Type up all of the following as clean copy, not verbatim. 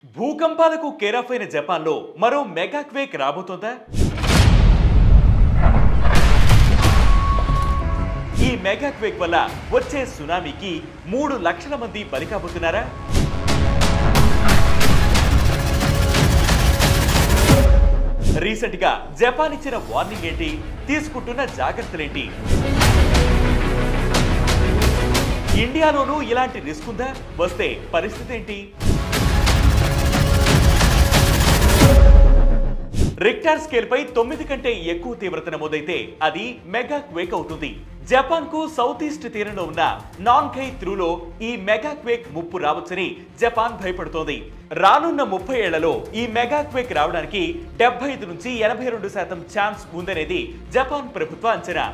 భూకంపాలకు care of అయిన జపాన్లో మరో మెగా క్వేక్ రాబోతోందా? ఈ మెగా క్వేక్ వల్ల వచ్చే సునామీకి 3 లక్షల మంది బలి కాబోతున్నారా? రీసెంట్ గా జపాన్ ఇచ్చిన వార్నింగ్ ఏంటి? తీసుకుంటున్న జాగ్రత్తలేంటి? ఇండియాలోనూ ఇలాంటి రిస్క్ ఉందా? వస్తే పరిస్థితి ఏంటి? రిక్టర్ స్కేల్ పై 9 కంటే ఎక్కువ తీవ్రత నమోదైతే అది మెగా క్వేక్ అవుతుంది. జపాన్ కు సౌత్ ఈస్ట్ తీరంలో ఉన్న నాన్కై త్రూలో ఈ మెగా క్వేక్ ముప్పు రావచ్చని జపాన్ భయపడుతోంది. రానున్న 30 ఏళ్లలో ఈ మెగా క్వేక్ రావడానికి 75 నుంచి 82% ఛాన్స్ ఉందనేది జపాన్ ప్రభుత్వ అంచనా.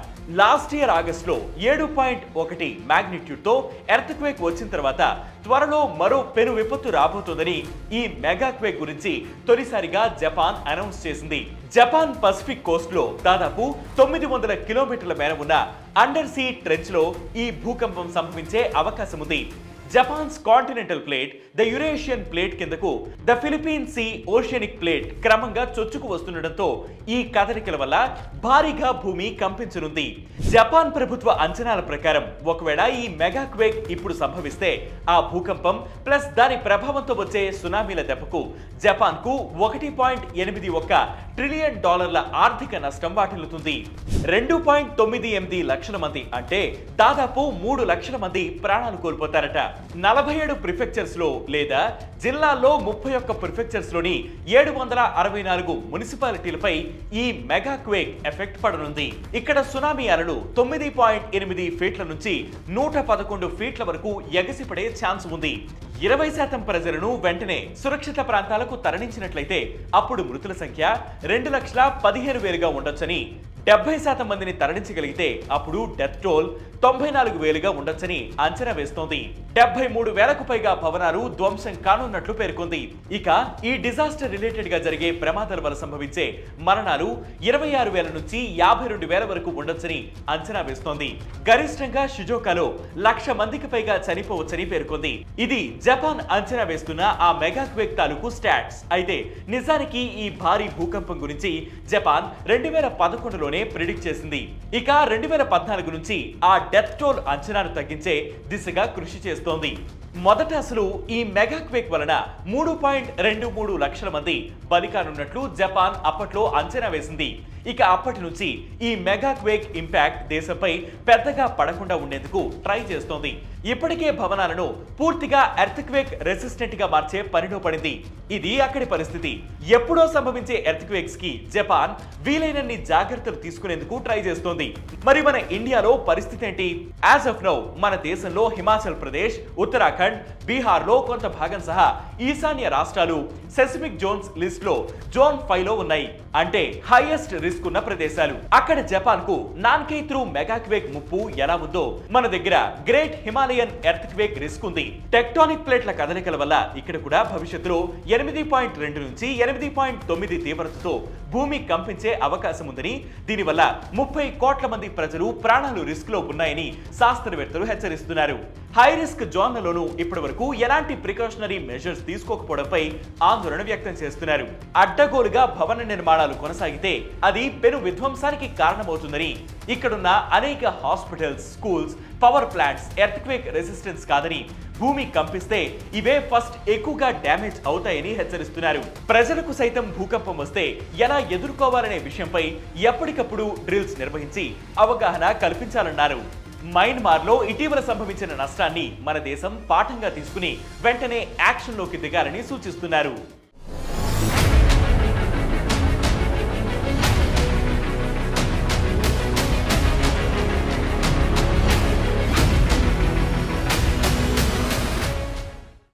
లాస్ట్ ఇయర్ ఆగస్టులో 7.1 మాగ్నిట్యూడ్ తో ఎర్త్ క్వేక్ వచ్చిన తర్వాత త్వరలో మరో పెను విపత్తు రాబోతోందని ఈ మెగా క్వేక్ గురించి తొలిసారిగా జపాన్ అనౌన్స్ చేసింది. జపాన్ పసిఫిక్ కోస్ట్ లో దాదాపు 900 కిలోమీటర్ల మేర ఉన్న అండర్ సీ ట్రెంచ్ లో ఈ భూకంపం సంభవించే అవకాశం ఉంది. Japan's continental plate, the Eurasian plate కిందకు ద ఫిలిప్పీన్ సీ ఓషియనిక్ ప్లేట్ క్రమంగా చొచ్చుకు వస్తుండటంతో ఈ కదలికల వల్ల భారీగా భూమి కంపించనుంది. జపాన్ ప్రభుత్వ అంచనాల ప్రకారం ఒకవేళ ఈ మెగా క్వేక్ ఇప్పుడు సంభవిస్తే ఆ భూకంపం ప్లస్ దాని ప్రభావంతో వచ్చే సునామీల దెబ్బకు జపాన్ కు $1.81 ట్రిలియన్ ఆర్థిక నష్టం వాటిల్లుతుంది. 2.98 లక్షల మంది అంటే దాదాపు 3 లక్షల మంది ప్రాణాలు కోల్పోతారట. 47 ప్రిఫెక్చర్స్ లో లేదా జిల్లాల్లో 31 ప్రిఫెక్చర్స్ లోని 764 మున్సిపాలిటీలపై ఈ మెగా క్వేక్ ఎఫెక్ట్ పడనుంది. ఇక్కడ సునామీ అలలు 9.8 ఫీట్ల నుంచి 111 ఫీట్ల వరకు ఎగసిపడే ఛాన్స్ ఉంది. 20% ప్రజలను వెంటనే సురక్షిత ప్రాంతాలకు తరలించినట్లయితే అప్పుడు మృతుల సంఖ్య 2,15,000గా ఉండొచ్చని, 70% మందిని తరలించగలిగితే అప్పుడు డెత్ టోల్ 94,000గా ఉండొచ్చని అంచనా వేస్తోంది. 73,000కు పైగా భవనాలు ధ్వంసం కానున్నట్లు పేర్కొంది. ఇక ఈ డిజాస్టర్ రిలేటెడ్ గా జరిగే ప్రమాదాల వల్ల సంభవించే మరణాలు 26,000 నుంచి 52,000 వరకు ఉండొచ్చని అంచనా వేస్తోంది. గరిష్టంగా షిజోకాలో 1,00,000 మందికి పైగా చనిపోవచ్చని పేర్కొంది. ఇది జపాన్ అంచనా వేస్తున్న ఆ మెగా క్వేక్ తాలూకు స్టాట్స్. అయితే నిజానికి ఈ భారీ భూకంపం గురించి జపాన్ 2011లోనే ప్రిడిక్ట్ చేసింది. ఇక 2014 నుంచి ఆ డెత్ టోల్ అంచనాను తగ్గించే దిశగా కృషి చేస్తోంది. మొదట అసలు ఈ మెగా క్వేక్ వలన 3.23 లక్షల మంది బలి కానున్నట్లు జపాన్ అప్పట్లో అంచనా వేసింది. ఇక అప్పటి నుంచి ఈ మెగా క్వేక్ ఇంపాక్ట్ దేశంపై పెద్దగా పడకుండా ఉండేందుకు ట్రై చేస్తోంది. ఇప్పటికే భవనాలను పూర్తిగా ఎర్త్ క్వేక్ రెసిస్టెంట్ గా మార్చే పనిలో పడింది. ఇది అక్కడి పరిస్థితి. ఎప్పుడో సంభవించే ఎర్త్ క్వేక్స్ కి జపాన్ వీలైనన్ని జాగ్రత్తలు తీసుకునేందుకు ట్రై చేస్తోంది. మరి మన ఇండియాలో పరిస్థితి ఏంటి? యాజ్ ఆఫ్ నౌ మన దేశంలో హిమాచల్ ప్రదేశ్, ఉత్తరాఖండ్, బీహార్ లో కొంత భాగం సహా ఈశాన్య రాష్ట్రాలు సెస్మిక్ జోన్స్ లిస్ట్ లో జోన్ 5 లో ఉన్నాయి. అంటే హైయెస్ట్ రిస్క్ ఉన్న ప్రదేశాలు. అక్కడ జపాన్ కు నాన్కై త్రూ మెగా క్వేక్ ముప్పు ఎలా ఉందో మన దగ్గర great Himalayan earth quake risk ఉంది. టెక్టానిక్ ప్లేట్ల కదలికల వల్ల ఇక్కడ కూడా భవిష్యత్తులో 8.2 నుంచి 8.9 తీవ్రతతో భూమి కంపించే అవకాశం ఉందని, దీనివల్ల 30 కోట్ల మంది ప్రజలు ప్రాణాలు రిస్క్ లో ఉన్నాయని శాస్త్రవేత్తలు హెచ్చరిస్తున్నారు. హై రిస్క్ జోన్లలోనూ ఇప్పటి వరకు ఎలాంటి ప్రికాషనరీ మెజర్స్ తీసుకోకపోవడంపై ఆందోళన వ్యక్తం చేస్తున్నారు. అడ్డగోలుగా భవన నిర్మాణాలు కొనసాగితే అది పెను విధ్వంసానికి కారణమవుతుందని, ఇక్కడున్న అనేక hospitals, schools, power plants earth quake resistance కాదని, భూమి కంపిస్తే ఇవే ఫస్ట్ ఎక్కువగా డ్యామేజ్ అవుతాయని హెచ్చరిస్తున్నారు. ప్రజలకు సైతం భూకంపం వస్తే ఎలా ఎదుర్కోవాలనే విషయంపై ఎప్పటికప్పుడు డ్రిల్స్ నిర్వహించి అవగాహన కల్పించాలన్నారు. మయన్మార్లో ఇటీవల సంభవించిన నష్టాన్ని మన దేశం పాఠంగా తీసుకుని వెంటనే యాక్షన్లోకి దిగాలని సూచిస్తున్నారు.